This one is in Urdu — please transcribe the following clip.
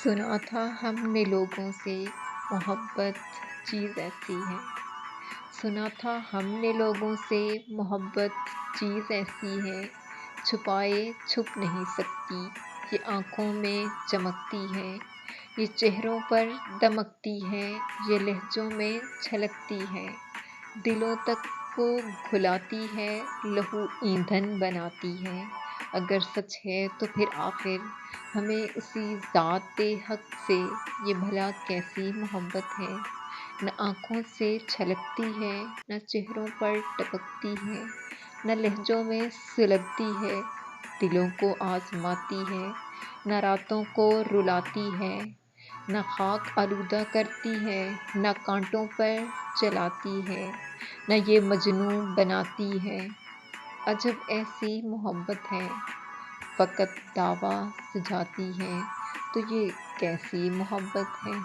سنا تھا ہم نے لوگوں سے محبت چیز ایسی ہے، سنا تھا ہم نے لوگوں سے محبت چیز ایسی ہے، چھپائے چھپ نہیں سکتی، یہ آنکھوں میں چمکتی ہے، یہ چہروں پر دمکتی ہے، یہ لہجوں میں چھلکتی ہے، دلوں تک کو گھلاتی ہے، لہو ایندھن بناتی ہے۔ اگر سچ ہے تو پھر آخر ہمیں اسی ذات حق سے یہ بھلا کیسی محبت ہے، نہ آنکھوں سے چھلکتی ہے، نہ چہروں پر ٹپکتی ہے، نہ لہجوں میں سلگتی ہے، دلوں کو آزماتی ہے، نہ راتوں کو رلاتی ہے، نہ خاک آلودہ کرتی ہے، نہ کانٹوں پر چلاتی ہے، نہ یہ مجنوں بناتی ہے۔ عجب ایسی محبت ہے، فقط دعویٰ سجاتی ہے، تو یہ کیسی محبت ہے؟